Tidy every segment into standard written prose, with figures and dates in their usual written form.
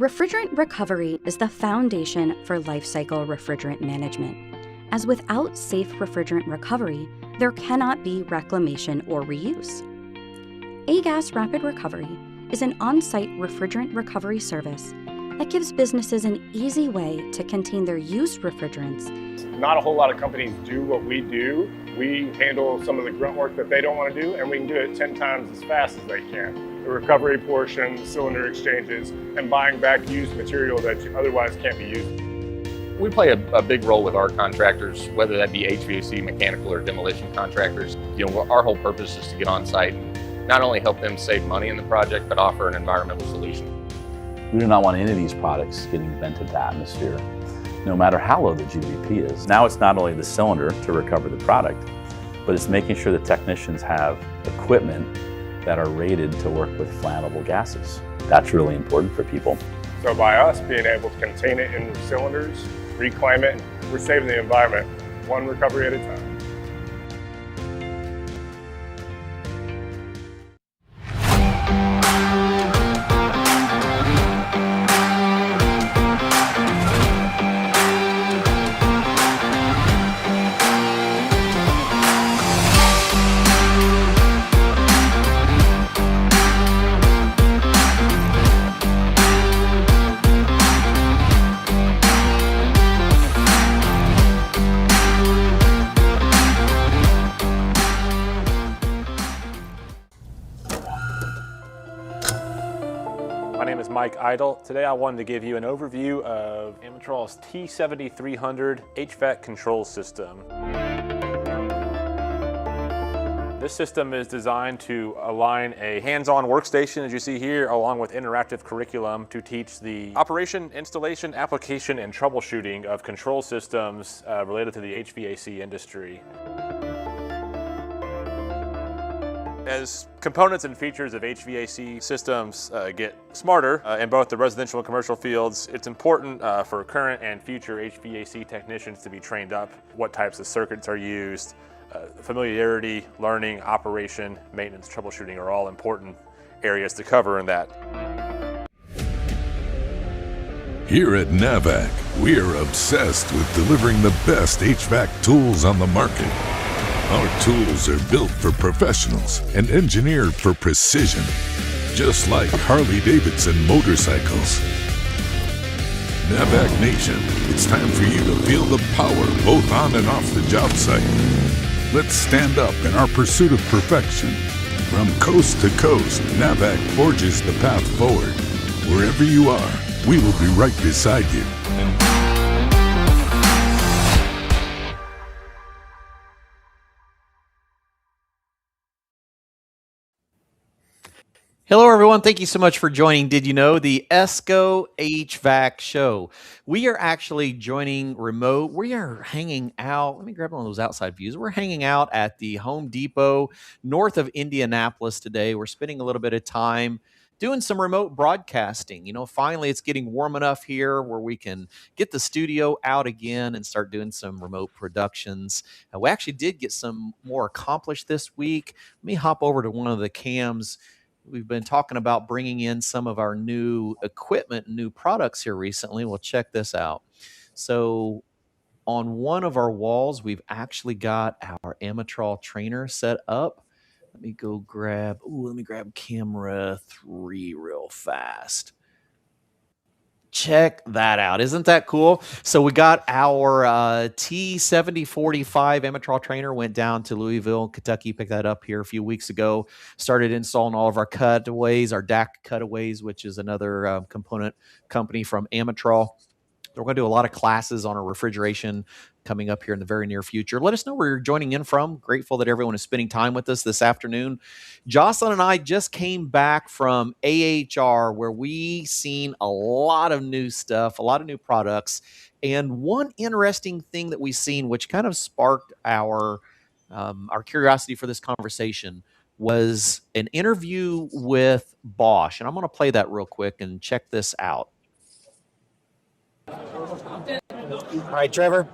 Refrigerant recovery is the foundation for life cycle refrigerant management, as without safe refrigerant recovery, there cannot be reclamation or reuse. AHR Rapid Recovery is an on-site refrigerant recovery service that gives businesses an easy way to contain their used refrigerants. Not a whole lot of companies do what we do. We handle some of the grunt work that they don't want to do, and we can do it 10 times as fast as they can. The recovery portion, cylinder exchanges, and buying back used material that otherwise can't be used. We play a big role with our contractors, whether that be HVAC, mechanical, or demolition contractors. Our whole purpose is to get on site and not only help them save money in the project, but offer an environmental solution. We do not want any of these products getting vented to atmosphere, no matter how low the GWP is. Now it's not only the cylinder to recover the product, but it's making sure the technicians have equipment that are rated to work with flammable gases. That's really important for people. So by us being able to contain it in cylinders, reclaim it, we're saving the environment one recovery at a time. My name is Mike Idle. Today I wanted to give you an overview of Amatrol's T7300 HVAC control system. This system is designed to align a hands-on workstation, as you see here, along with interactive curriculum to teach the operation, installation, application, and troubleshooting of control systems related to the HVAC industry. As components and features of HVAC systems get smarter in both the residential and commercial fields, it's important for current and future HVAC technicians to be trained up. What types of circuits are used, familiarity, learning, operation, maintenance, troubleshooting are all important areas to cover in that. Here at NAVAC, we are obsessed with delivering the best HVAC tools on the market. Our tools are built for professionals and engineered for precision, just like Harley-Davidson motorcycles. NAVAC Nation, it's time for you to feel the power both on and off the job site. Let's stand up in our pursuit of perfection. From coast to coast, NAVAC forges the path forward. Wherever you are, we will be right beside you. Hello, everyone. Thank you so much for joining. Did you know the ESCO HVAC show? We are actually joining remote. We are hanging out. Let me grab one of those outside views. We're hanging out at the Home Depot north of Indianapolis today. We're spending a little bit of time doing some remote broadcasting. Finally, it's getting warm enough here where we can get the studio out again and start doing some remote productions. We actually did get some more accomplished this week. Let me hop over to one of the cams. We've been talking about bringing in some of our new equipment, new products here recently. Well, check this out. So on one of our walls, we've actually got our Amatrol trainer set up. Let me grab camera 3 real fast. Check that out. Isn't that cool? So we got our T7045 Amatrol trainer, went down to Louisville, Kentucky, picked that up here a few weeks ago, started installing all of our cutaways, our DAC cutaways, which is another component company from Amatrol. We're going to do a lot of classes on our refrigeration coming up here in the very near future. Let us know where you're joining in from. Grateful that everyone is spending time with us this afternoon. Jocelyn and I just came back from AHR, where we seen a lot of new stuff, a lot of new products. And one interesting thing that we seen, which kind of sparked our curiosity for this conversation, was an interview with Bosch. And I'm going to play that real quick and check this out. All right, Trevor,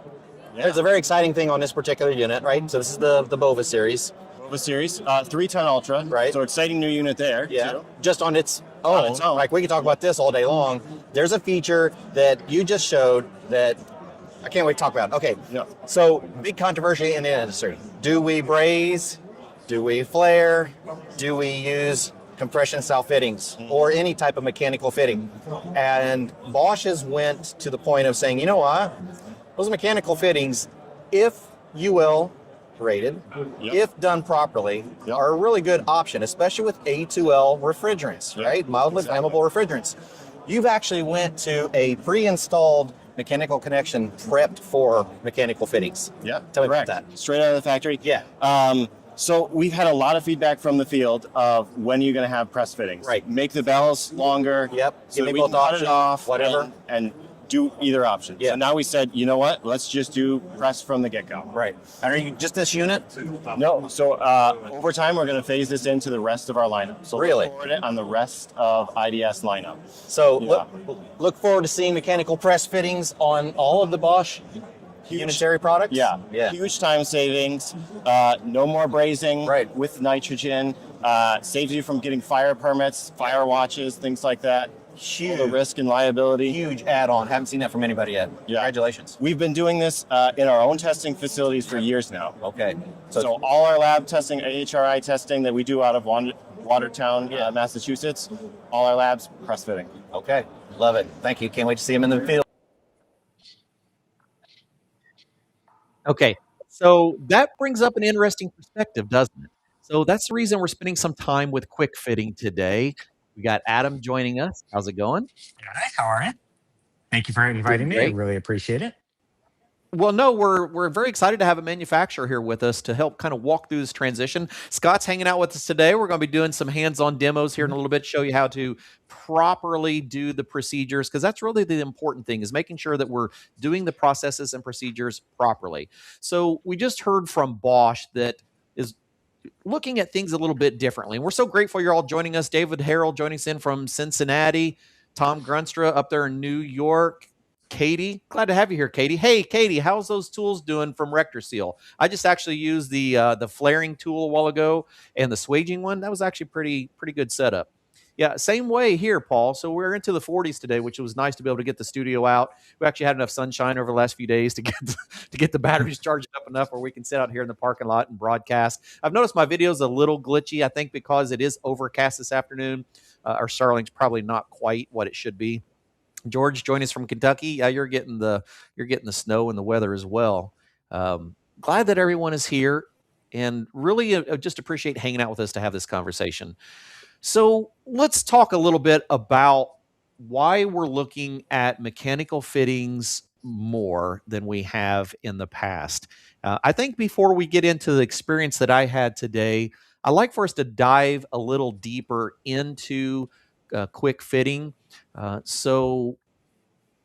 there's a very exciting thing on this particular unit, right? So this is the Bova series. Bova series, 3-ton Ultra. Right. So exciting new unit there. Yeah. Too. Just on its on its own, like we can talk about this all day long. There's a feature that you just showed that I can't wait to talk about. Okay, so big controversy in the industry. Do we braze? Do we flare? Do we use compression style fittings or any type of mechanical fitting? And Bosch has went to the point of saying, you know what? Those mechanical fittings, if UL rated, if done properly, are a really good option, especially with A2L refrigerants, right? Mildly flammable refrigerants. You've actually went to a pre-installed mechanical connection prepped for mechanical fittings. Yeah, Tell me correct. about that. Straight out of the factory. Yeah. So we've had a lot of feedback from the field of when you're going to have press fittings. Right. Make the bells longer. Yep. So Give me we both can cut it options, off. whatever. And do either option. Yeah. So now we said, you know what? Let's just do press from the get-go. Right. And are you just this unit? No. So over time, we're going to phase this into the rest of our lineup. So Really? look forward to it on the rest of IDS lineup. So Yeah. look forward to seeing mechanical press fittings on all of the Bosch unitary products? Yeah. Yeah. Huge time savings. No more brazing with nitrogen. Saves you from getting fire permits, fire watches, things like that. Huge. The risk and liability. Huge add-on. Haven't seen that from anybody yet. Yeah. Congratulations. We've been doing this in our own testing facilities for years now. Okay. So all our lab testing, AHRI testing that we do out of Watertown, Massachusetts, all our labs, press fitting. Okay. Love it. Thank you. Can't wait to see them in the field. Okay, so that brings up an interesting perspective, doesn't it? So that's the reason we're spending some time with quick fitting today. We got Adam joining us. How's it going? Hi, how are you? Thank you for inviting me. I really appreciate it. Well, no, we're very excited to have a manufacturer here with us to help kind of walk through this transition. Scott's hanging out with us today. We're going to be doing some hands-on demos here in a little bit, show you how to properly do the procedures, because that's really the important thing, is making sure that we're doing the processes and procedures properly. So we just heard from Bosch that is looking at things a little bit differently. And we're so grateful you're all joining us. David Harrell joining us in from Cincinnati, Tom Grunstra up there in New York, Katie, glad to have you here, Katie. Hey, Katie, how's those tools doing from Rector Seal? I just actually used the flaring tool a while ago and the swaging one. That was actually pretty good setup. Yeah, same way here, Paul. So we're into the 40s today, which was nice to be able to get the studio out. We actually had enough sunshine over the last few days to get the batteries charged up enough where we can sit out here in the parking lot and broadcast. I've noticed my video is a little glitchy, I think, because it is overcast this afternoon. Our Starlink's probably not quite what it should be. George, join us from Kentucky. Yeah, you're getting the snow and the weather as well. Glad that everyone is here, and really just appreciate hanging out with us to have this conversation. So let's talk a little bit about why we're looking at mechanical fittings more than we have in the past. I think before we get into the experience that I had today, I'd like for us to dive a little deeper into quick fitting. So,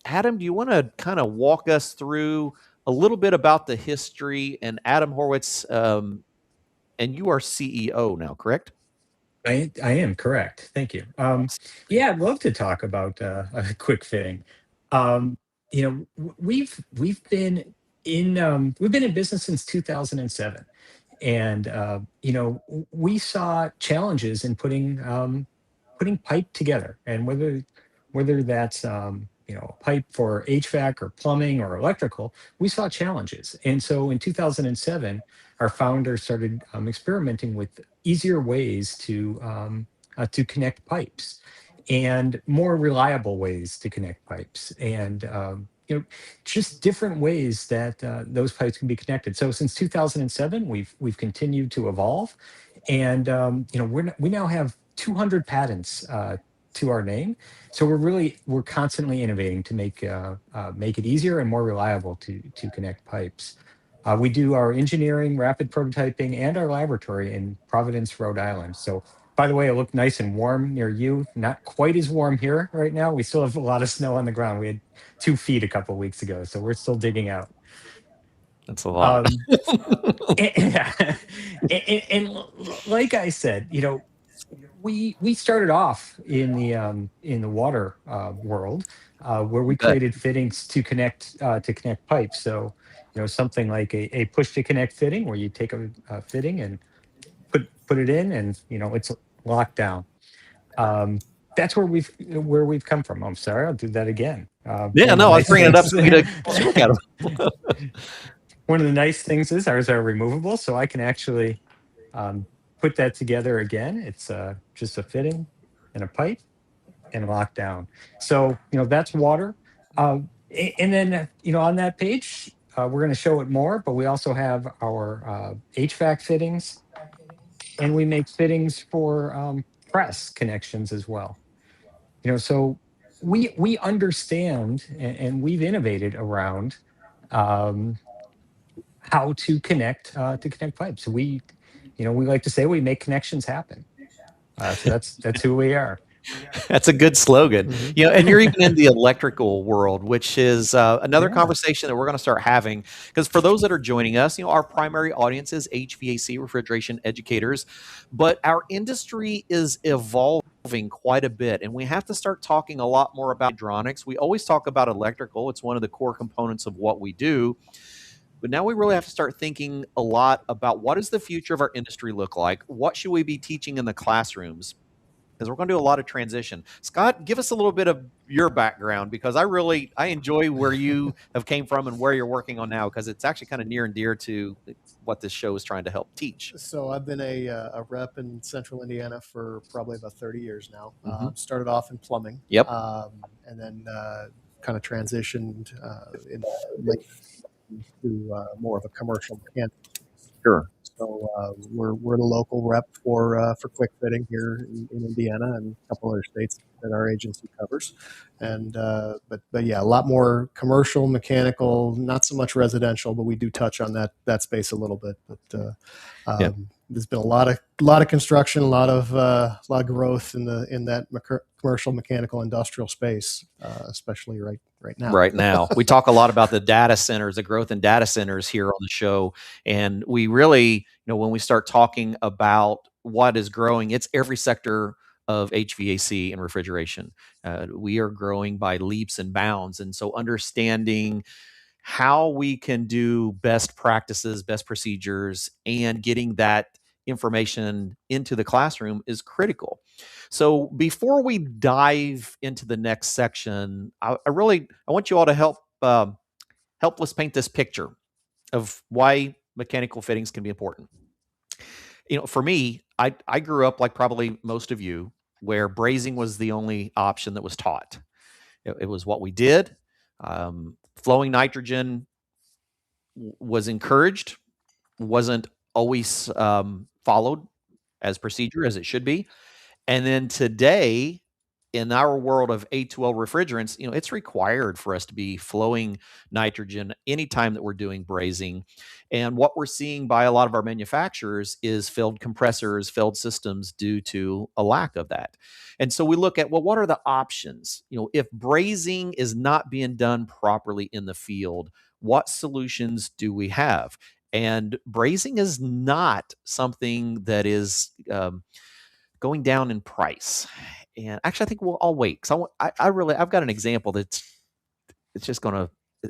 Adam, do you want to kind of walk us through a little bit about the history? And Adam Horwitz, and you are CEO now, correct? I am correct. Thank you. Yeah, I'd love to talk about quick fitting. We've been in business since 2007, and we saw challenges in putting pipe together, and whether that's pipe for HVAC or plumbing or electrical, we saw challenges. And so in 2007, our founder started experimenting with easier ways to connect pipes and more reliable ways to connect pipes, and just different ways that those pipes can be connected. So since 2007, we've continued to evolve, and we now have 200 patents to our name. So we're constantly innovating to make it easier and more reliable to connect pipes. We do our engineering, rapid prototyping, and our laboratory in Providence, Rhode Island. So, by the way, it looked nice and warm near you. Not quite as warm here right now. We still have a lot of snow on the ground. We had 2 feet a couple of weeks ago, so we're still digging out. That's a lot. And like I said, we started off in the water world, where we created fittings to connect pipes. So something like a push to connect fitting, where you take a fitting and put it in, and it's locked down. that's where we've come from. I'm sorry, I'll do that again. Yeah, no, I was bringing it up so you to look at them. One of the nice things is ours are removable, so I can actually put that together again. It's just a fitting and a pipe and lock down. So that's water. And then on that page, we're going to show it more, but we also have our HVAC fittings, and we make fittings for press connections as well. So we understand and we've innovated around um, how to connect pipes. We like to say we make connections happen. So that's who we are. That's a good slogan. Mhm. And you're even in the electrical world, which is another conversation that we're going to start having. Because for those that are joining us, our primary audience is HVAC refrigeration educators, but our industry is evolving quite a bit, and we have to start talking a lot more about hydronics. We always talk about electrical; it's one of the core components of what we do. But now we really have to start thinking a lot about what does the future of our industry look like? What should we be teaching in the classrooms? Because we're going to do a lot of transition. Scott, give us a little bit of your background, because I enjoy where you have came from and where you're working on now, because it's actually kind of near and dear to what this show is trying to help teach. So I've been a rep in Central Indiana for probably about 30 years now. Started off in plumbing. Yep. And then kind of transitioned in late to more of a commercial mechanic. Sure. So we're the local rep for quick fitting here in Indiana and a couple other states that our agency covers. And but yeah, a lot more commercial, mechanical, not so much residential, but we do touch on that space a little bit. But there's been a lot of construction, a lot of growth in that commercial, mechanical, industrial space, especially right now. Right now, we talk a lot about the data centers, the growth in data centers here on the show, and we really, when we start talking about what is growing, it's every sector of HVAC and refrigeration. We are growing by leaps and bounds, and so understanding how we can do best practices, best procedures, and getting that information into the classroom is critical. So before we dive into the next section, I want you all to help us paint this picture of why mechanical fittings can be important. For me, I grew up like probably most of you, where brazing was the only option that was taught. It was what we did. Flowing nitrogen was encouraged, wasn't always followed as procedure as it should be. And then today, in our world of A2L refrigerants, it's required for us to be flowing nitrogen anytime that we're doing brazing. And what we're seeing by a lot of our manufacturers is failed compressors, failed systems due to a lack of that. And so we look at, well, what are the options? If brazing is not being done properly in the field, what solutions do we have? And brazing is not something that is going down in price. And actually, I think I'll wait, because I've got an example it's just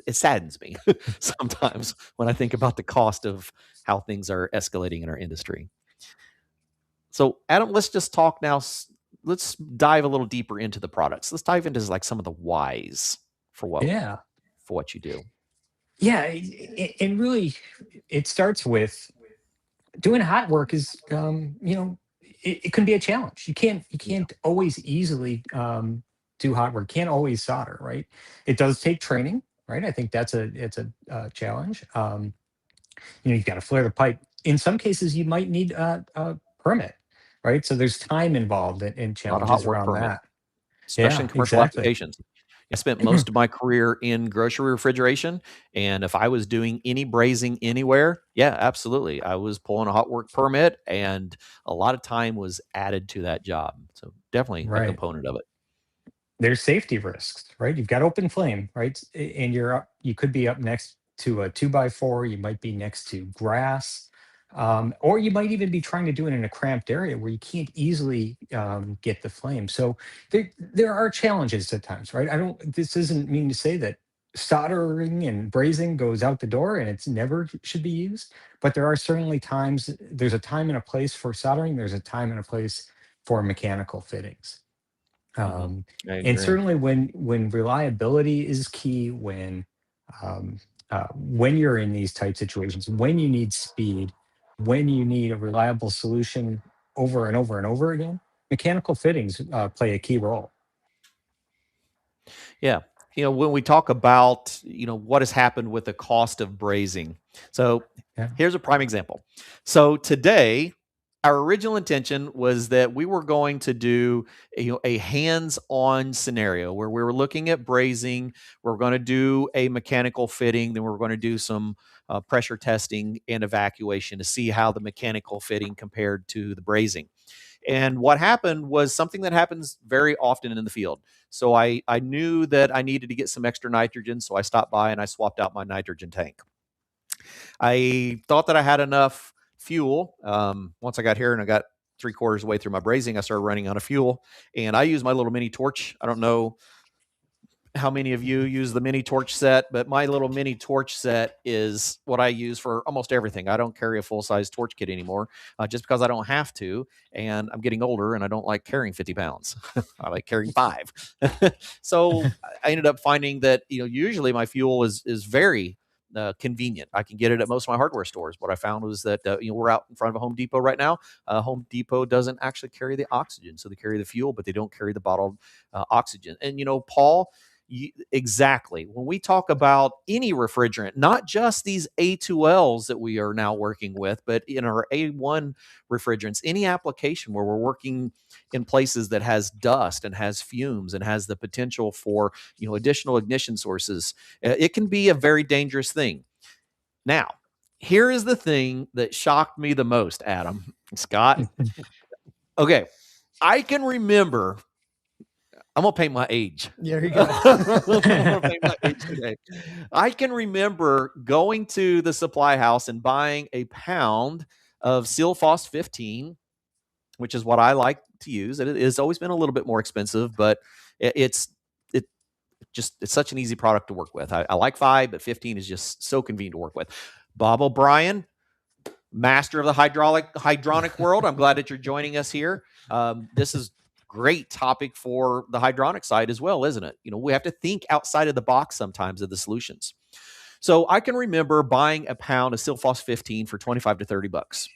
it saddens me sometimes when I think about the cost of how things are escalating in our industry. So Adam, let's just talk now. Let's dive a little deeper into the products. Let's dive into like some of the whys for what you do. Yeah, and really, it starts with doing hot work is it can be a challenge. You can't always easily do hot work. Can't always solder, right? It does take training, right? I think it's a challenge. You've got to flare the pipe. In some cases, you might need a permit, right? So there's time involved in challenges around that, especially in commercial applications. I spent most of my career in grocery refrigeration, and if I was doing any brazing anywhere, yeah, absolutely, I was pulling a hot work permit, and a lot of time was added to that job. So definitely a component of it. There's safety risks, right? You've got open flame, right? And you could be up next to a 2x4. You might be next to grass. Or you might even be trying to do it in a cramped area where you can't easily get the flame. So there are challenges at times, right? This doesn't mean to say that soldering and brazing goes out the door and it's never should be used, but there are certainly times. There's a time and a place for soldering. There's a time and a place for mechanical fittings. I And agree. certainly when reliability is key, when you're in these type situations, when you need speed, when you need a reliable solution over and over and over again, mechanical fittings play a key role. Yeah. When we talk about, what has happened with the cost of brazing. So Yeah. here's a prime example. So today, our original intention was that we were going to do a hands-on scenario where we were looking at brazing. We're going to do a mechanical fitting. Then we're going to do some pressure testing and evacuation to see how the mechanical fitting compared to the brazing. And what happened was something that happens very often in the field. So I knew that I needed to get some extra nitrogen. So I stopped by and I swapped out my nitrogen tank. I thought that I had enough fuel. Once I got here and I got 3/4 of the way through my brazing, I started running out of fuel. And I use my little mini torch. I don't know how many of you use the mini torch set, but my little mini torch set is what I use for almost everything. I don't carry a full-size torch kit anymore just because I don't have to. And I'm getting older and I don't like carrying 50 pounds. I like carrying 5. So I ended up finding that, usually my fuel is very convenient. I can get it at most of my hardware stores. What I found was that, we're out in front of a Home Depot right now. Home Depot doesn't actually carry the oxygen. So they carry the fuel, but they don't carry the bottled oxygen. And, Paul, exactly. When we talk about any refrigerant, not just these A2Ls that we are now working with, but in our A1 refrigerants, any application where we're working in places that has dust and has fumes and has the potential for, additional ignition sources, it can be a very dangerous thing. Now, here is the thing that shocked me the most, Adam, Scott. Okay, I can remember. I'm going to paint my age. There you go. I'm going to paint my age today. I can remember going to the supply house and buying a pound of Silphos 15, which is what I like to use. It has always been a little bit more expensive, but it's such an easy product to work with. I like 5, but 15 is just so convenient to work with. Bob O'Brien, master of the hydronic world. I'm glad that you're joining us here. This is great topic for the hydronic side as well, isn't it? We have to think outside of the box sometimes of the solutions. So I can remember buying a pound of Silphos 15 for 25 to 30 bucks.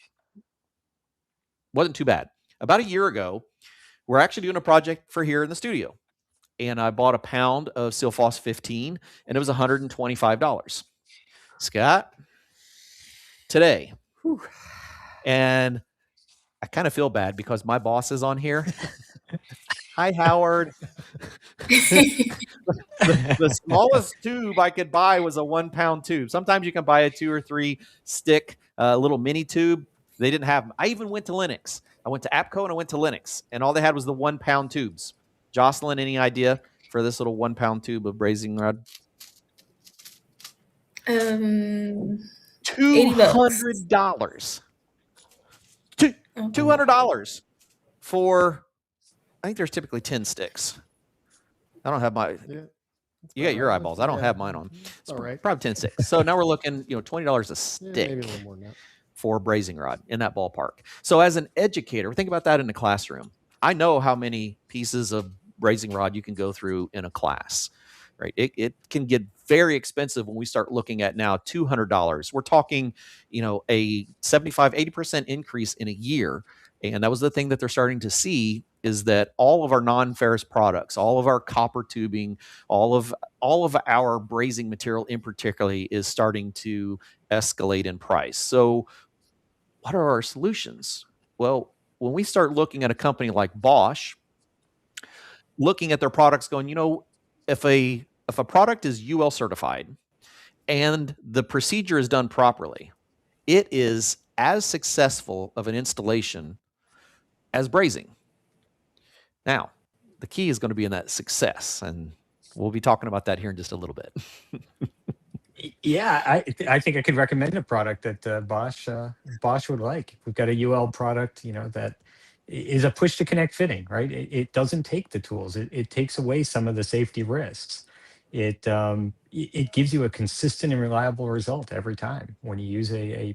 Wasn't too bad. About a year ago, we're actually doing a project for here in the studio. And I bought a pound of Silphos 15 and it was $125. Scott, today. Whew, and I kind of feel bad because my boss is on here. Hi, Howard. the smallest tube I could buy was a 1-pound tube. Sometimes you can buy a 2 or 3 stick little mini tube. They didn't have them. I even went to Lennox. I went to APCO and I went to Lennox, and all they had was the 1-pound tubes. Jocelyn, any idea for this little 1-pound tube of brazing rod? $200. $200 for, I think there's typically 10 sticks. I don't have my, you got your eyeballs. I don't have mine on. It's all right. Probably 10 sticks. So now we're looking, $20 a stick maybe a little more than that. For a brazing rod in that ballpark. So as an educator, think about that in the classroom. I know how many pieces of brazing rod you can go through in a class, right? It can get very expensive when we start looking at now $200. We're talking, a 75, 80% increase in a year. And that was the thing that they're starting to see is that all of our non-ferrous products, all of our copper tubing, all of our brazing material in particularly is starting to escalate in price. So what are our solutions? Well, when we start looking at a company like Bosch, looking at their products going, if a product is UL certified and the procedure is done properly, it is as successful of an installation as brazing. Now, the key is going to be in that success, and we'll be talking about that here in just a little bit. Yeah, I think I could recommend a product that Bosch would like. We've got a UL product, that is a push to connect fitting, right? It doesn't take the tools. It takes away some of the safety risks. It gives you a consistent and reliable result every time when you use a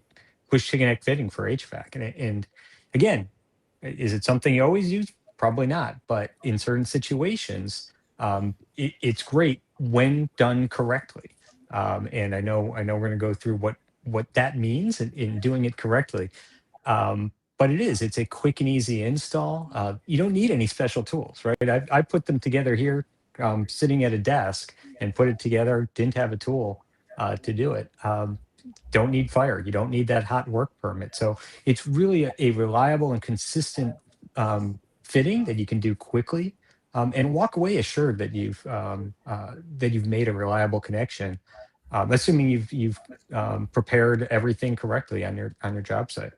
push to connect fitting for HVAC. And again, is it something you always use? Probably not. But in certain situations, it's great when done correctly. And I know we're going to go through what that means in doing it correctly. But it's a quick and easy install. You don't need any special tools, right? I put them together here, sitting at a desk, and put it together. Didn't have a tool to do it. Don't need fire. You don't need that hot work permit. So it's really a reliable and consistent fitting that you can do quickly, and walk away assured that you've made a reliable connection, assuming you've prepared everything correctly on your job site.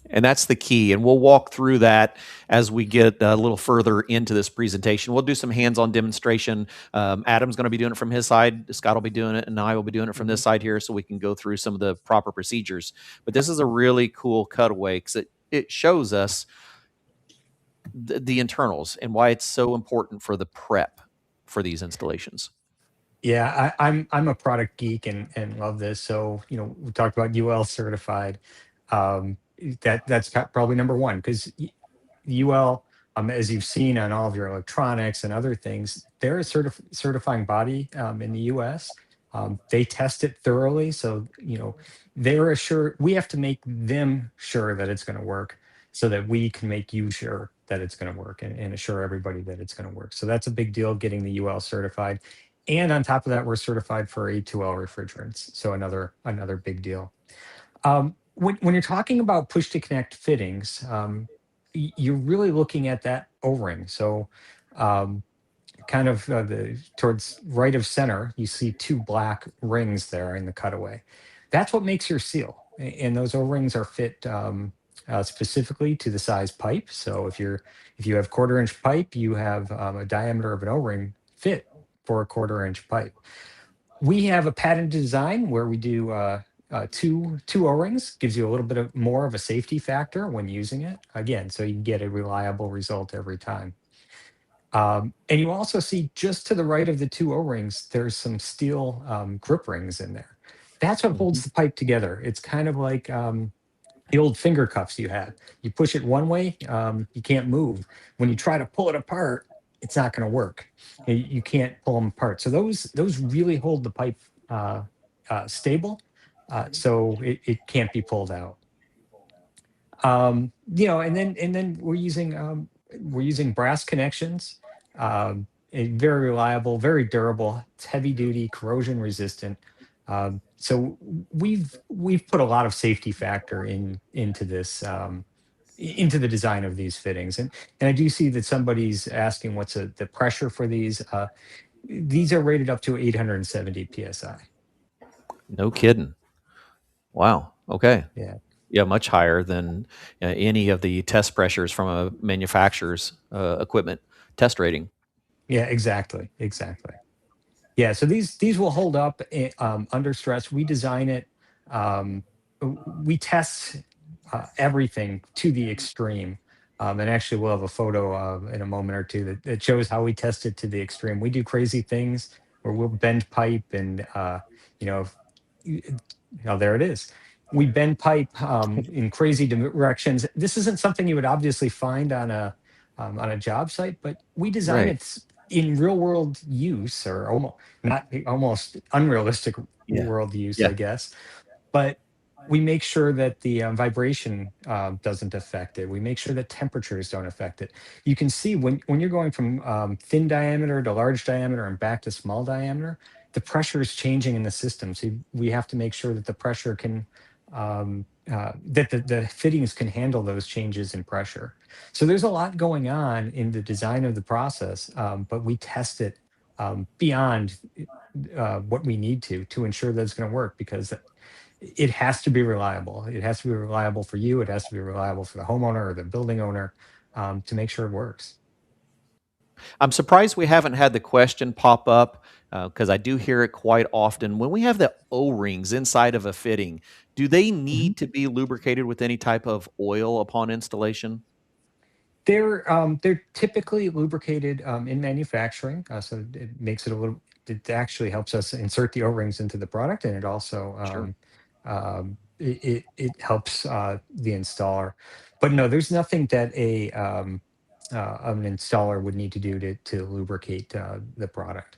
And that's the key. And we'll walk through that as we get a little further into this presentation. We'll do some hands-on demonstration. Adam's going to be doing it from his side. Scott will be doing it, and I will be doing it from this side here, so we can go through some of the proper procedures. But this is a really cool cutaway because it shows us the internals and why it's so important for the prep for these installations. Yeah, I'm a product geek and love this. So we talked about UL certified. That's probably number one, because UL, as you've seen on all of your electronics and other things, they're a certifying body in the U.S. They test it thoroughly, so they're assured. We have to make them sure that it's going to work, so that we can make you sure that it's going to work, and assure everybody that it's going to work. So that's a big deal, getting the UL certified. And on top of that, we're certified for A2L refrigerants, so another big deal. When you're talking about push to connect fittings, you're really looking at that O-ring. So kind of towards right of center, you see two black rings there in the cutaway. That's what makes your seal. And those O-rings are fit specifically to the size pipe. So if you have 1/4 inch pipe, you have a diameter of an O-ring fit for a 1/4 inch pipe. We have a patented design where we do two O-rings, gives you a little bit more of a safety factor when using it. Again, so you get a reliable result every time. And you also see just to the right of the two O-rings, there's some steel grip rings in there. That's what holds the pipe together. It's kind of like the old finger cuffs you had. You push it one way, you can't move. When you try to pull it apart, it's not going to work. You can't pull them apart. So those really hold the pipe stable, so it can't be pulled out. And then we're using brass connections. Very reliable, very durable. It's heavy duty, corrosion resistant. So we've put a lot of safety factor into this. Into the design of these fittings. And I do see that somebody's asking what's the pressure for these. These are rated up to 870 PSI. No kidding. Wow. Okay. Yeah. Yeah, much higher than any of the test pressures from a manufacturer's equipment test rating. Yeah, exactly. Yeah, so these will hold up under stress. We design it. We test everything to the extreme. And actually, we'll have a photo in a moment or two that shows how we test it to the extreme. We do crazy things where we'll bend pipe and, there it is. We bend pipe in crazy directions. This isn't something you would obviously find on a job site, but we design it in real world use, or almost unrealistic world use, I guess. But we make sure that the vibration doesn't affect it. We make sure that temperatures don't affect it. You can see when you're going from thin diameter to large diameter and back to small diameter, the pressure is changing in the system. So we have to make sure that the pressure can, that the fittings can handle those changes in pressure. So there's a lot going on in the design of the process, but we test it beyond what we need to ensure that it's going to work, because it has to be reliable. It has to be reliable for you. It has to be reliable for the homeowner or the building owner to make sure it works. I'm surprised we haven't had the question pop up, because I do hear it quite often. When we have the O-rings inside of a fitting, do they need to be lubricated with any type of oil upon installation? They're typically lubricated in manufacturing, so it makes it it actually helps us insert the O-rings into the product, and it also it helps the installer. But no, there's nothing that a an installer would need to do to lubricate the product.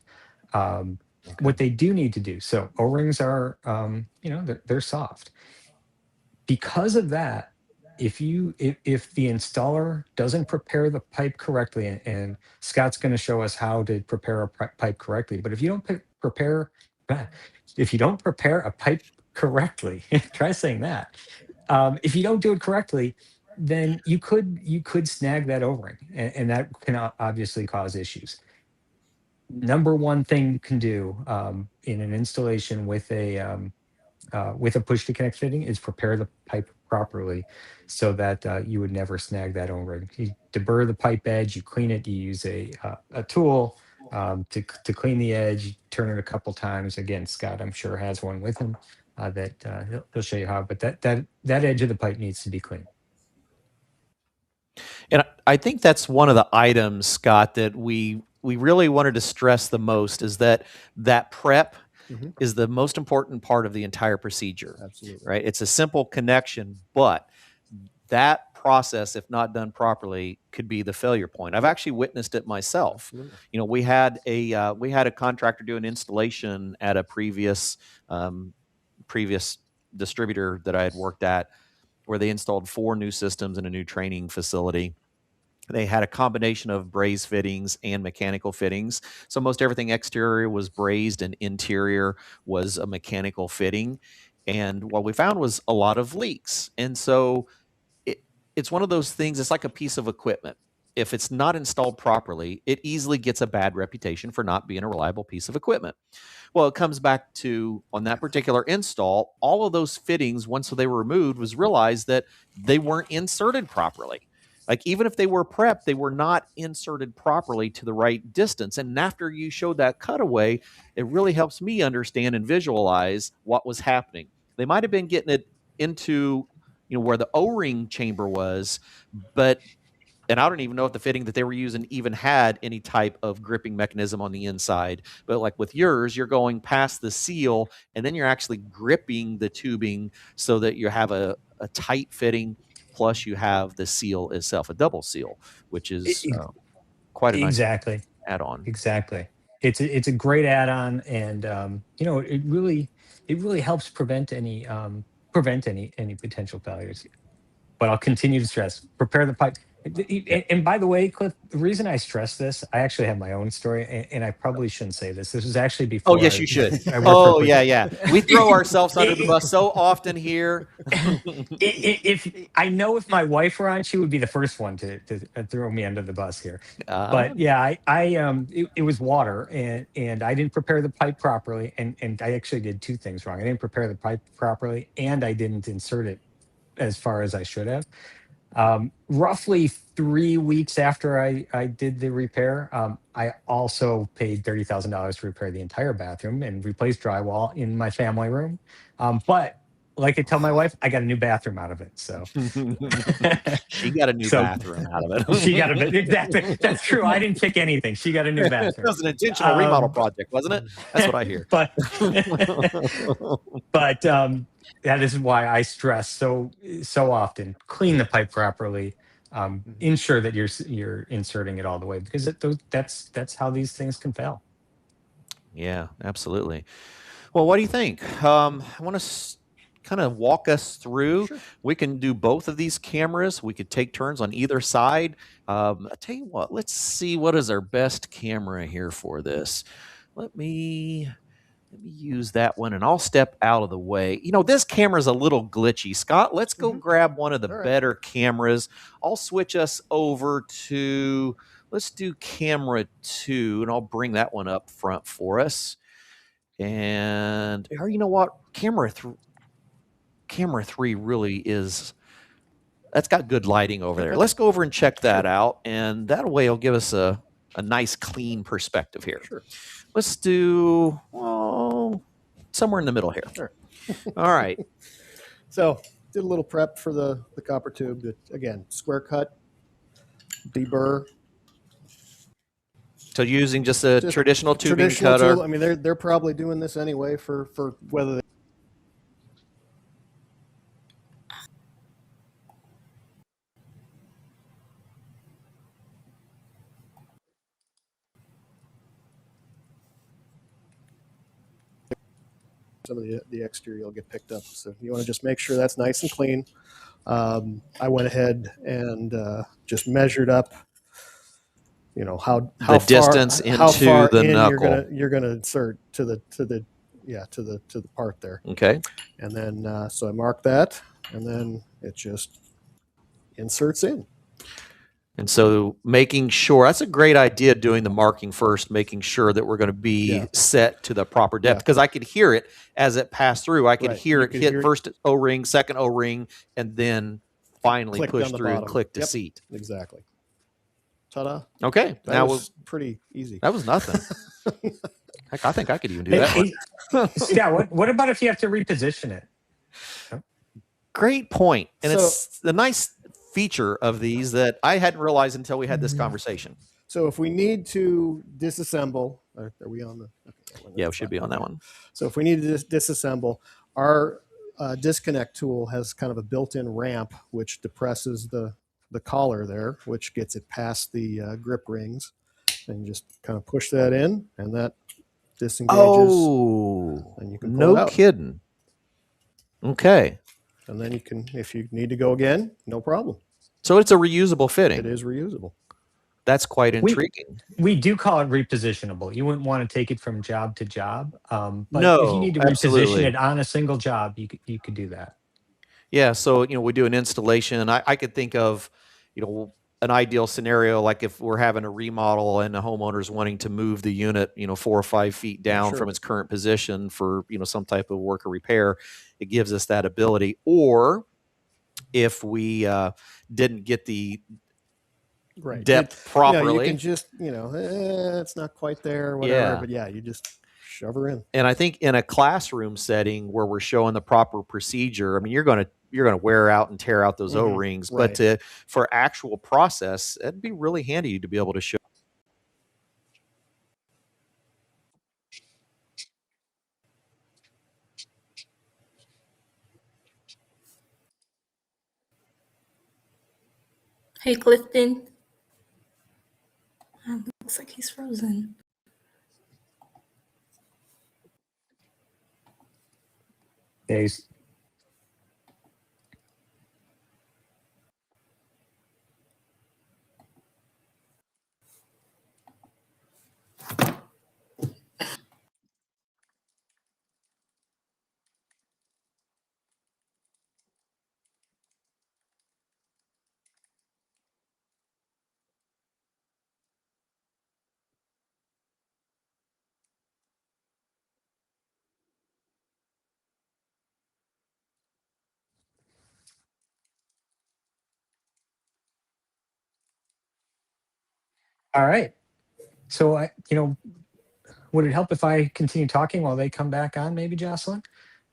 What they do need to do, so O-rings are, they're soft. Because of that, if the installer doesn't prepare the pipe correctly, and Scott's going to show us how to prepare a pipe correctly, but if you don't prepare a pipe correctly, try saying that. If you don't do it correctly, then you could snag that O-ring, and that can obviously cause issues. Number one thing you can do in an installation with a push to connect fitting is prepare the pipe properly, so that you would never snag that O-ring. You deburr the pipe edge, you clean it, you use a tool to clean the edge, turn it a couple times. Again, Scott, I'm sure, has one with him that he'll show you how, but that edge of the pipe needs to be clean. And I think that's one of the items, Scott, that we really wanted to stress the most, is that prep is the most important part of the entire procedure. Absolutely. Right? It's a simple connection, but that process, if not done properly, could be the failure point. I've actually witnessed it myself. Absolutely. We had a contractor do an installation at a previous distributor that I had worked at, where they installed 4 new systems in a new training facility. They had a combination of braze fittings and mechanical fittings. So most everything exterior was brazed and interior was a mechanical fitting. And what we found was a lot of leaks. And so it's one of those things, it's like a piece of equipment. If it's not installed properly, it easily gets a bad reputation for not being a reliable piece of equipment. Well, it comes back to, on that particular install, all of those fittings, once they were removed, was realized that they weren't inserted properly. Like, even if they were prepped, they were not inserted properly to the right distance. And after you showed that cutaway, it really helps me understand and visualize what was happening. They might have been getting it into, where the O-ring chamber was, and I don't even know if the fitting that they were using even had any type of gripping mechanism on the inside. But like with yours, you're going past the seal, and then you're actually gripping the tubing so that you have a tight fitting. Plus, you have the seal itself, a double seal, which is quite a nice add-on. Exactly. It's a great add-on, and it really helps prevent any potential failures. But I'll continue to stress: prepare the pipe. And by the way, Cliff, the reason I stress this, I actually have my own story, and I probably shouldn't say this. This was actually before. Oh, yes, you should. Yeah. We throw ourselves under the bus so often here. If my wife were on, she would be the first one to throw me under the bus here. But yeah, it was water, and I didn't prepare the pipe properly, and I actually did 2 things wrong. I didn't prepare the pipe properly, and I didn't insert it as far as I should have. Roughly 3 weeks after I did the repair, I also paid $30,000 to repair the entire bathroom and replace drywall in my family room. But like I tell my wife, I got a new bathroom out of it. So she got a new bathroom out of it. She got exactly. That's true. I didn't pick anything. She got a new bathroom. It was an intentional remodel project, wasn't it? That's what I hear. But that is why I stress so often: clean the pipe properly, ensure that you're inserting it all the way, because that's how these things can fail. Yeah, absolutely. Well, what do you think? I want to kind of walk us through. Sure. We can do both of these cameras. We could take turns on either side. I'll tell you what, let's see what is our best camera here for this. Let me use that one, and I'll step out of the way. This camera's a little glitchy. Scott, let's go grab one of the better cameras. I'll switch us over to, let's do camera 2, and I'll bring that one up front for us. And, or you know what? Camera 3 really is, that's got good lighting over there. Let's go over and check that out, and that way it'll give us a nice clean perspective here. Sure. Let's do somewhere in the middle here. Sure. All right. So did a little prep for the copper tube. That, again, square cut, deburr. So using just a traditional tubing cutter. Tool. I mean, they're probably doing this anyway for whether they some of the exterior will get picked up. So you want to just make sure that's nice and clean. I went ahead and just measured up, how The distance how into far the in knuckle. you're gonna insert to the part there. Okay. And then so I marked that, and then it just inserts in. And so making sure, that's a great idea, doing the marking first, making sure that we're going to be set to the proper depth, because I could hear it as it passed through. I could hear it hit first O-ring, second O-ring, and then finally Click push down the through and bottom. click to Yep. seat. Exactly. Ta-da. Okay. That was pretty easy. That was nothing. Heck, I think I could even do that. Yeah. What about if you have to reposition it? Great point. And it's the nice feature of these that I hadn't realized until we had this conversation. So if we need to disassemble, are we on the? Okay, yeah, we should be on that one. So if we need to disassemble, our disconnect tool has kind of a built-in ramp which depresses the collar there, which gets it past the grip rings, and you just kind of push that in, and that disengages. Oh, and you can pull it no out. kidding. Okay. And then you can, if you need to go again, no problem. So it's a reusable fitting. It is reusable. That's quite intriguing. We do call it repositionable. You wouldn't want to take it from job to job. But No, if you need to reposition it on a single job, you could do that. Yeah. So, we do an installation, and I could think of, an ideal scenario, like if we're having a remodel and the homeowner's wanting to move the unit, 4 or 5 feet down from its current position for, some type of work or repair, it gives us that ability. Or if we didn't get the depth properly. You can just, it's not quite there, whatever. But you just shove her in. And I think in a classroom setting where we're showing the proper procedure, you're going to wear out and tear out those O-rings, but for actual process, it'd be really handy to be able to show. Hey, Clifton. Looks like he's frozen. Days. All right. So would it help if I continue talking while they come back on, maybe, Jocelyn?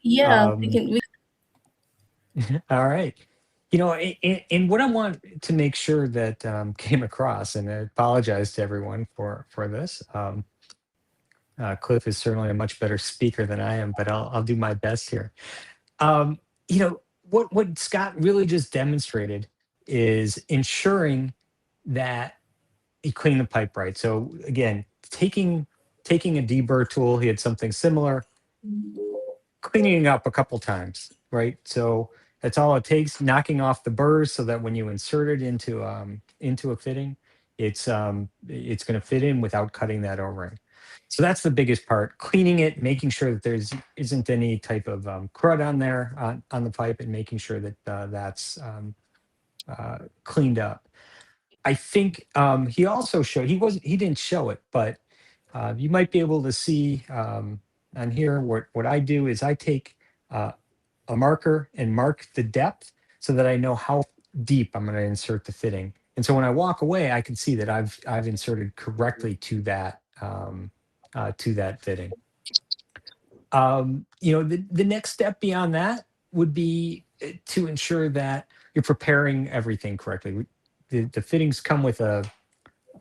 Yeah, we can. All right. And what I want to make sure that came across, and I apologize to everyone for this. Cliff is certainly a much better speaker than I am, but I'll do my best here. What Scott really just demonstrated is ensuring that you clean the pipe right. So again, taking a deburr tool, he had something similar, cleaning it up a couple times, right? So that's all it takes, knocking off the burrs so that when you insert it into a fitting, it's going to fit in without cutting that O-ring. So that's the biggest part, cleaning it, making sure that there isn't any type of crud on there on the pipe, and making sure that that's cleaned up. I think he also showed, he didn't show it, but you might be able to see on here what I do is I take a marker and mark the depth so that I know how deep I'm going to insert the fitting. And so when I walk away, I can see that I've inserted correctly to that fitting. The next step beyond that would be to ensure that you're preparing everything correctly. The fittings come with a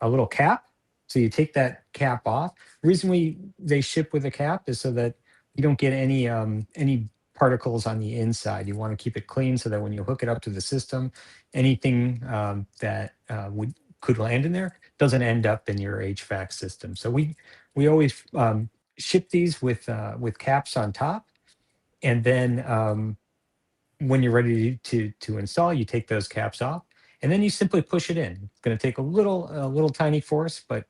little cap, so you take that cap off. The reason they ship with a cap is so that you don't get any particles on the inside. You want to keep it clean so that when you hook it up to the system, anything that could land in there doesn't end up in your HVAC system. So we always ship these with caps on top. And then when you're ready to install, you take those caps off, and then you simply push it in. It's going to take a little tiny force, but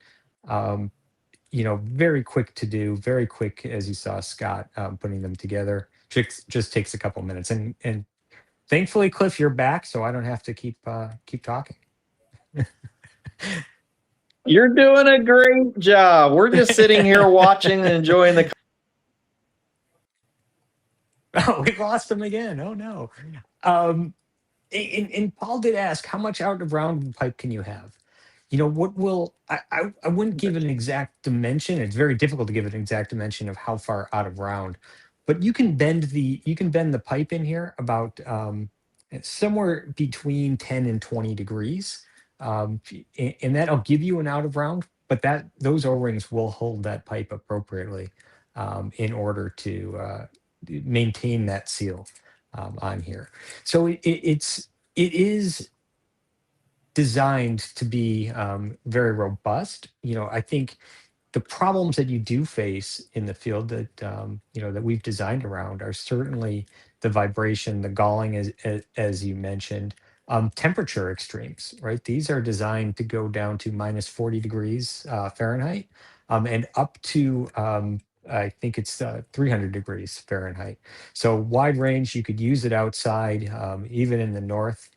very quick to do, very quick, as you saw Scott putting them together. Just takes a couple minutes, and thankfully, Cliff, you're back, so I don't have to keep talking. You're doing a great job. We're just sitting here watching and enjoying the. Oh, we lost him again. Oh no. And Paul did ask, how much out of round pipe can you have? What will I wouldn't give an exact dimension. It's very difficult to give an exact dimension of how far out of round, but you can bend the pipe in here about somewhere between 10 and 20 degrees, and that'll give you an out of round. But those O-rings will hold that pipe appropriately in order to maintain that seal on here. So it is designed to be very robust. I think the problems that you do face in the field that that we've designed around are certainly the vibration, the galling, as you mentioned, temperature extremes. Right, these are designed to go down to minus 40 degrees Fahrenheit, and up to I think it's 300 degrees Fahrenheit. So wide range. You could use it outside, even in the north.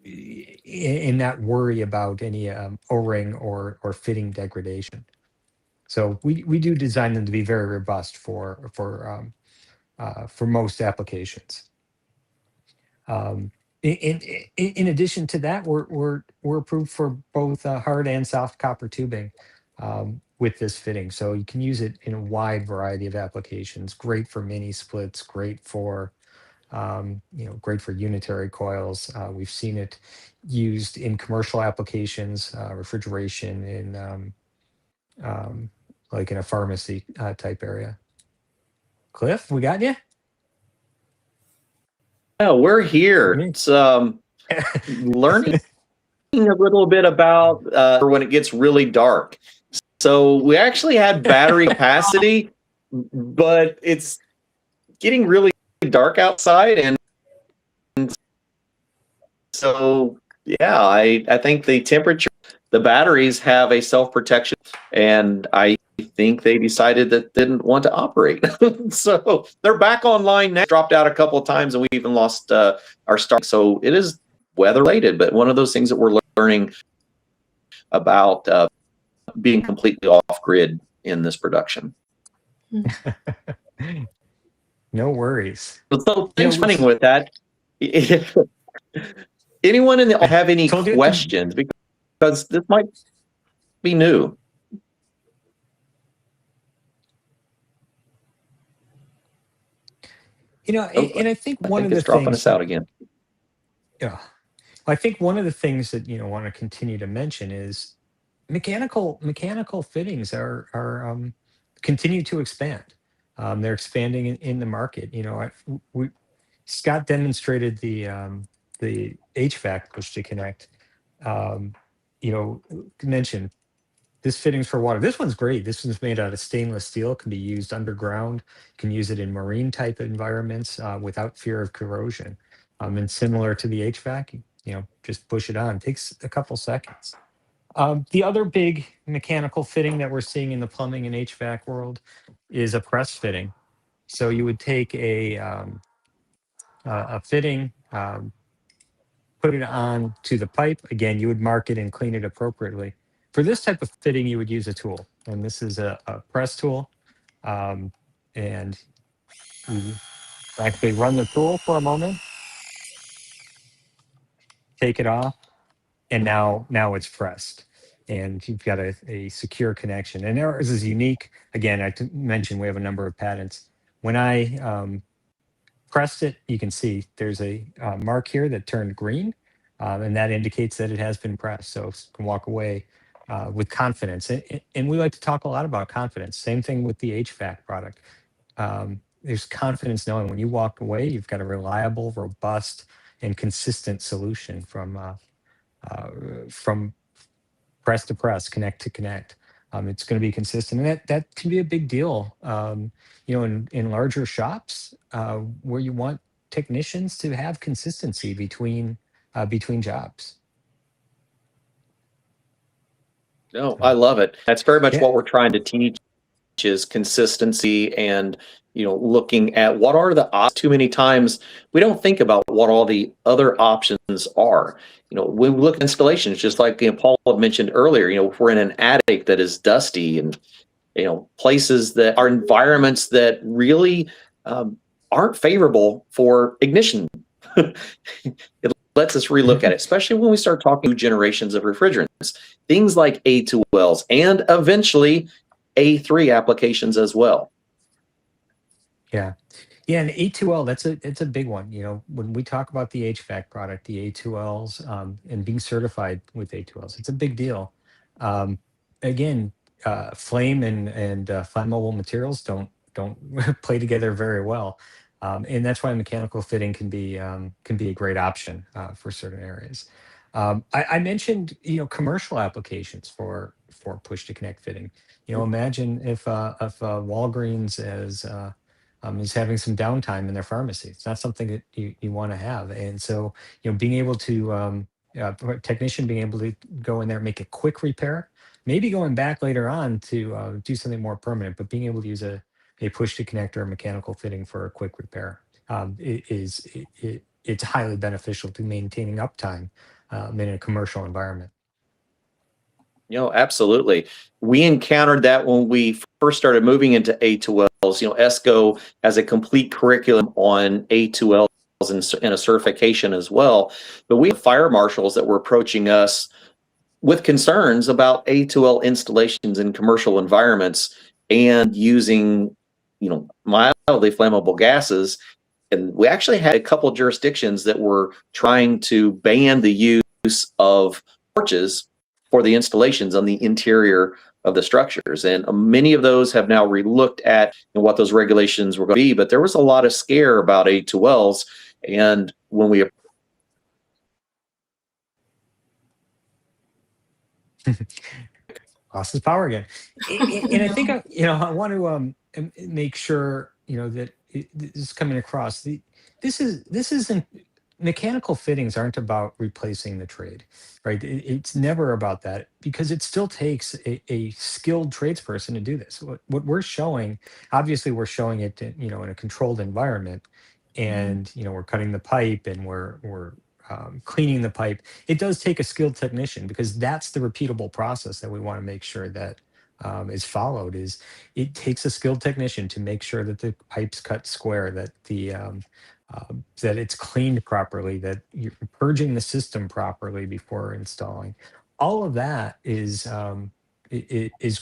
In not worry about any O-ring or fitting degradation. So we do design them to be very robust for most applications. In addition to that, we're approved for both hard and soft copper tubing with this fitting. So you can use it in a wide variety of applications. Great for mini splits. Great for great for unitary coils. We've seen it used in commercial applications, refrigeration in like in a pharmacy type area. Cliff, we got you? Yeah, we're here. It's learning a little bit about when it gets really dark. So we actually had battery capacity, but it's getting really dark outside, and so yeah, I think the batteries have a self-protection, and I think they decided that they didn't want to operate. So they're back online now. Dropped out a couple of times, and we even lost our start. So it is weather related, but one of those things that we're learning about being completely off grid in this production. No worries. So thanks for running with that. Anyone have any questions? Because this might be new. And I think one of the things dropping us out again. Yeah, I think one of the things that want to continue to mention is mechanical fittings are continue to expand. They're expanding in the market. Scott demonstrated the HVAC push to connect. Mentioned this fittings for water. This one's great. This one's made out of stainless steel. Can be used underground. Can use it in marine type environments without fear of corrosion. And similar to the HVAC, just push it on. It takes a couple seconds. The other big mechanical fitting that we're seeing in the plumbing and HVAC world is a press fitting. So you would take a fitting, put it on to the pipe. Again, you would mark it and clean it appropriately. For this type of fitting, you would use a tool, and this is a press tool. And you actually run the tool for a moment, take it off, and now it's pressed. And you've got a secure connection. And ours is unique. Again, I mentioned we have a number of patents. When I pressed it, you can see there's a mark here that turned green, and that indicates that it has been pressed. So you can walk away with confidence. And we like to talk a lot about confidence. Same thing with the HVAC product. There's confidence knowing when you walk away, you've got a reliable, robust, and consistent solution from press to press, connect to connect. It's going to be consistent, and that can be a big deal. In larger shops where you want technicians to have consistency between jobs. No, I love it. That's very much Yeah. what we're trying to teach is consistency and, looking at what are the options. Too many times we don't think about what all the other options are. When we look at installations, just like Paul had mentioned earlier, if we're in an attic that is dusty and, places that are environments that really aren't favorable for ignition. It lets us relook at it, especially when we start talking new generations of refrigerants, things like A2Ls and eventually A3 applications as well. Yeah. Yeah, and A2L, it's a big one. When we talk about the HVAC product, the A2Ls, and being certified with A2Ls, it's a big deal. Again, flame and flammable materials don't play together very well, and that's why mechanical fitting can be a great option for certain areas. I mentioned commercial applications for push to connect fitting. Imagine if Walgreens is having some downtime in their pharmacy. It's not something that you want to have. And so, being able to, technician being able to go in there and make a quick repair, maybe going back later on to do something more permanent, but being able to use a push to connect or a mechanical fitting for a quick repair it's highly beneficial to maintaining uptime in a commercial environment. Absolutely. We encountered that when we first started moving into A2Ls. ESCO has a complete curriculum on A2Ls and a certification as well. But we have fire marshals that were approaching us with concerns about A2L installations in commercial environments and using, mildly flammable gases. And we actually had a couple of jurisdictions that were trying to ban the use of torches for the installations on the interior of the structures. And many of those have now relooked at what those regulations were going to be, but there was a lot of scare about A2Ls. And when we lost his power again. And I think I want to make sure that this is coming across. This isn't mechanical fittings aren't about replacing the trade, right? It's never about that because it still takes a skilled tradesperson to do this. What we're showing, obviously, we're showing it in a controlled environment, and we're cutting the pipe and we're cleaning the pipe. It does take a skilled technician because that's the repeatable process that we want to make sure that is followed. Is it takes a skilled technician to make sure that the pipes cut square, that that it's cleaned properly, that you're purging the system properly before installing. All of that is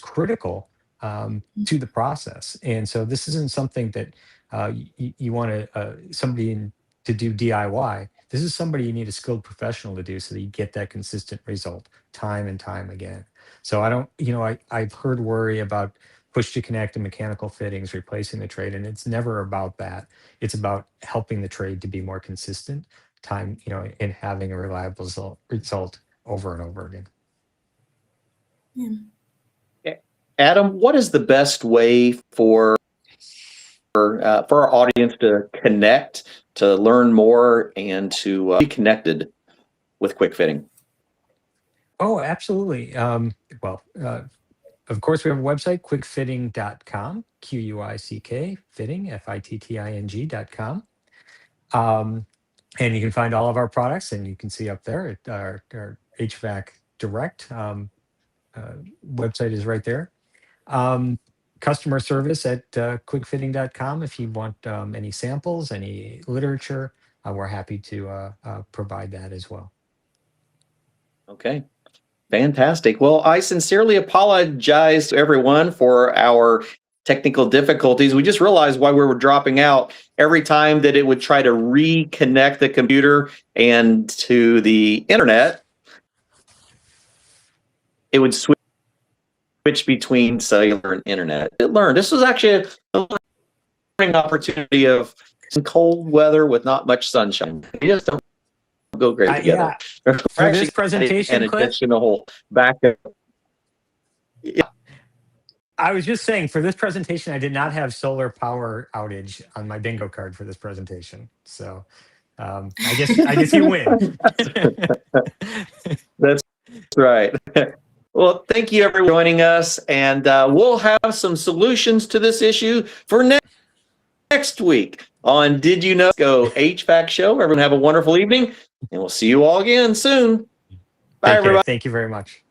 critical to the process. And so this isn't something that you want somebody to do DIY. This is somebody you need a skilled professional to do so that you get that consistent result time and time again. So I don't, I've heard worry about push to connect and mechanical fittings replacing the trade, and it's never about that. It's about helping the trade to be more consistent and having a reliable result over and over again. Yeah. Adam, what is the best way for our audience to connect, to learn more, and to be connected with Quick Fitting? Oh, absolutely. Of course, we have a website, quickfitting.com, QUICK, fitting, FITTING.com. And you can find all of our products, and you can see up there our HVAC Direct website is right there. Customer service at quickfitting.com. If you want any samples, any literature, we're happy to provide that as well. Okay. Fantastic. Well, I sincerely apologize to everyone for our technical difficulties. We just realized why we were dropping out every time that it would try to reconnect the computer and to the internet. It would switch between cellular and internet. It learned. This was actually a learning opportunity of some cold weather with not much sunshine. You just don't go great together. For this presentation, an additional backup. Yeah. I was just saying, for this presentation, I did not have solar power outage on my bingo card for this presentation. So I guess you win. That's right. Well, thank you everyone for joining us, and we'll have some solutions to this issue for next week on Did You Know Go HVAC show. Everyone have a wonderful evening, and we'll see you all again soon. Bye, everybody. Thank you very much.